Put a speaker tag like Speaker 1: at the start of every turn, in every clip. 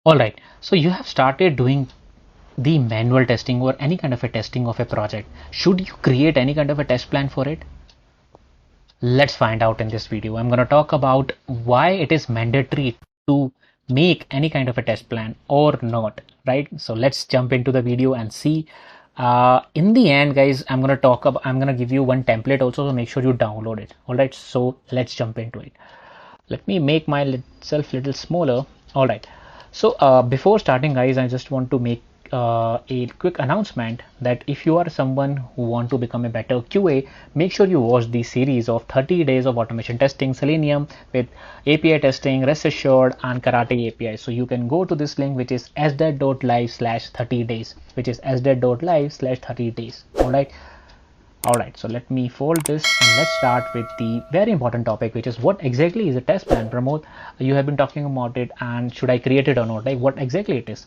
Speaker 1: All right, so you have started doing the manual testing or any kind of a testing of a project. Should you create any kind of a test plan for it? Let's find out in this video. I'm going to talk about why it is mandatory to make any kind of a test plan or not, right? So let's jump into the video and see. In the end, guys, I'm going to give you one template also, so make sure you download it. All right, so let's jump into it. Let me make myself little smaller. All right, so before starting, guys, I just want to make a quick announcement that if you are someone who want to become a better QA, make sure you watch the series of 30 days of automation testing Selenium with API testing, rest assured, and karate API. So you can go to this link, which is sdet.live/30 days, which is sdet.live/30 days. All right. All right, so let me fold this and let's start with the very important topic, which is what exactly is a test plan. Pramod, you have been talking about it, and should I create it or not? Like, what exactly it is?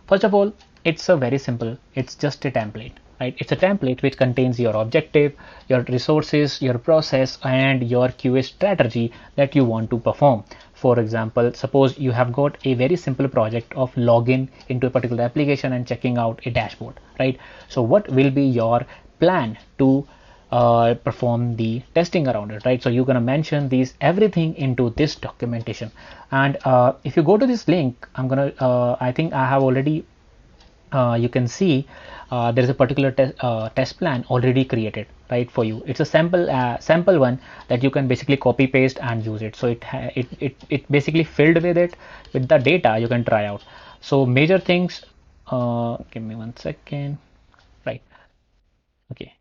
Speaker 1: First of all, it's a very simple, it's just a template, right? It's a template which contains your objective, your resources, your process, and your QA strategy that you want to perform. For example, suppose you have got a very simple project of login into a particular application and checking out a dashboard, right? So what will be your plan to perform the testing around it, right? So you're going to mention these everything into this documentation. And if you go to this link, I think I have already you can see there is a particular test plan already created, right, for you. It's a sample one that you can basically copy paste and use it. So it basically filled with it with the data you can try out. So major things, give me one second, right? Okay,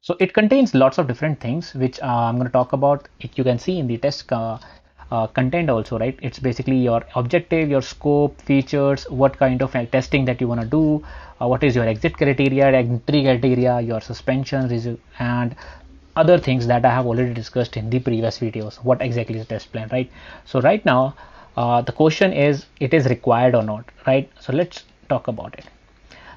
Speaker 1: so it contains lots of different things which I'm going to talk about. It you can see in the test content also, right? It's basically your objective, your scope, features, what kind of testing that you want to do, what is your exit criteria, entry criteria, your suspension, and other things that I have already discussed in the previous videos. What exactly is a test plan, right? So right now, the question is, it is required or not, right? So let's talk about it.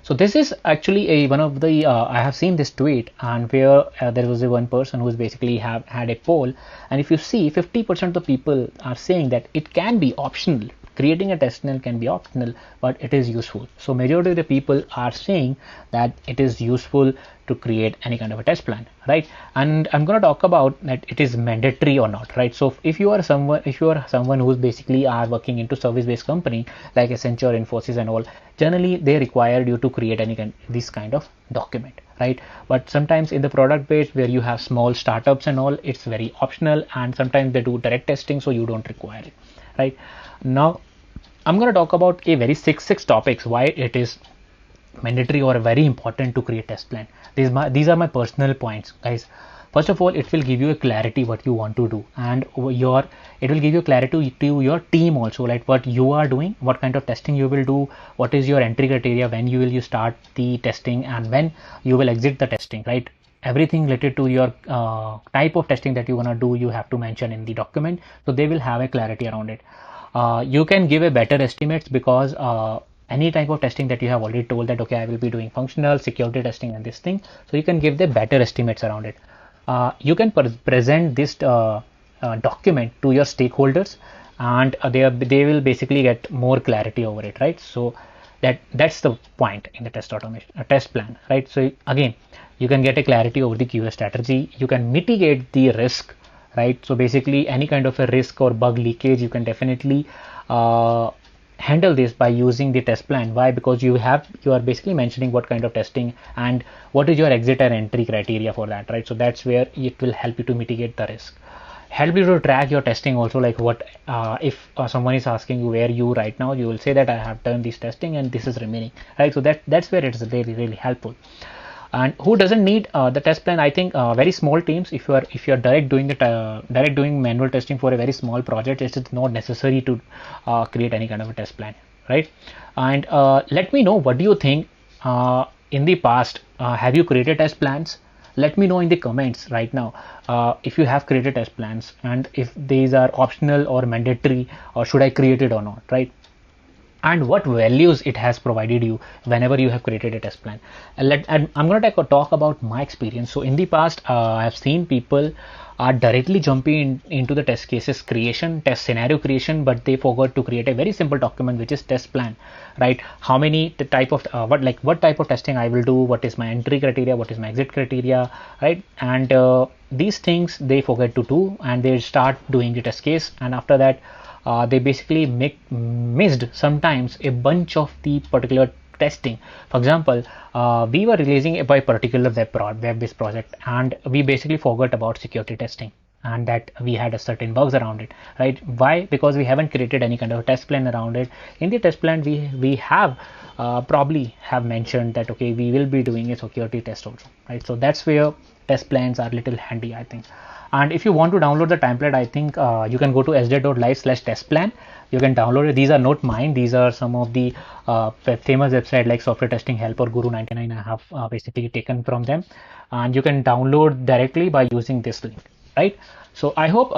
Speaker 1: So this is actually a one of the I have seen this tweet, and where there was a one person who's basically have had a poll, and if you see 50% of the people are saying that it can be optional. Creating a test plan can be optional, but it is useful. So majority of the people are saying that it is useful to create any kind of a test plan, right? And I'm going to talk about that it is mandatory or not, right? So if you are someone who's basically are working into service-based company like Accenture, Infosys, and all, generally they require you to create this kind of document, right? But sometimes in the product base where you have small startups and all, it's very optional, and sometimes they do direct testing, so you don't require it, right? Now I'm going to talk about a very six topics why it is mandatory or very important to create test plan. These are my personal points, guys. First of all, it will give you a clarity what you want to do, and it will give you clarity to your team also, like what you are doing, what kind of testing you will do, what is your entry criteria, when you start the testing, and when you will exit the testing, right? Everything related to your type of testing that you want to do, you have to mention in the document, so they will have a clarity around it. You can give a better estimates because any type of testing that you have already told that okay, I will be doing functional security testing and this thing, so you can give the better estimates around it. You can present this document to your stakeholders, and they will basically get more clarity over it, right? So that's the point in the test automation test plan, right? So again, you can get a clarity over the QA strategy, you can mitigate the risk, right? So basically any kind of a risk or bug leakage, you can definitely handle this by using the test plan. Why? Because you are basically mentioning what kind of testing and what is your exit and entry criteria for that, right? So that's where it will help you to mitigate the risk, help you to track your testing also, like what if someone is asking you where you right now, you will say that I have done this testing and this is remaining, right? So that's where it's really helpful. And who doesn't need the test plan? I think very small teams, if you're direct doing manual testing for a very small project, it's not necessary to create any kind of a test plan, right? And let me know, what do you think? In the past, have you created test plans? Let me know in the comments right now if you have created test plans, and if these are optional or mandatory, or should I create it or not, right? and what values it has provided you whenever you have created a test plan. And I'm going to talk about my experience. So in the past, I have seen people are directly jumping into the test cases creation, test scenario creation, but they forgot to create a very simple document, which is test plan, right? How many the type of what type of testing I will do, what is my entry criteria, what is my exit criteria, right? And these things they forget to do, and they start doing the test case, and after that they basically missed sometimes a bunch of the particular testing. For example, we were releasing a particular web-based project, and we basically forgot about security testing, and that we had a certain bugs around it, right? Why? Because we haven't created any kind of test plan around it. In the test plan, we have probably have mentioned that okay, we will be doing a security test also, right? So that's where test plans are little handy, I think. And if you want to download the template, I think you can go to sj.live/testplan. You can download it. These are not mine. These are some of the famous website like Software Testing Help or Guru 99. I have basically taken from them, and you can download directly by using this link, right? So I hope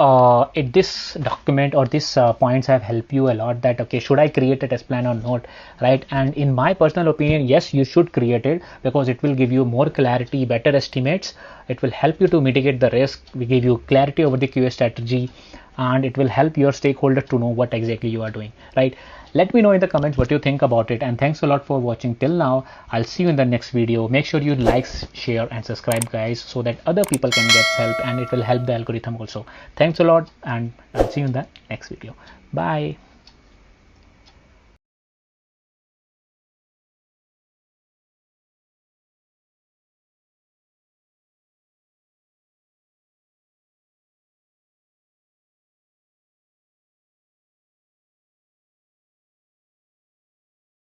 Speaker 1: this document or this points have helped you a lot, that okay, should I create a test plan or not, right? And in my personal opinion, yes, you should create it, because it will give you more clarity, better estimates. It will help you to mitigate the risk. We give you clarity over the QA strategy, and it will help your stakeholders to know what exactly you are doing, right? Let me know in the comments what you think about it, and thanks a lot for watching till now. I'll see you in the next video. Make sure you like, share and subscribe, guys, so that other people can get help, and it will help the algorithm also. Thanks a lot, and I'll see you in the next video. Bye.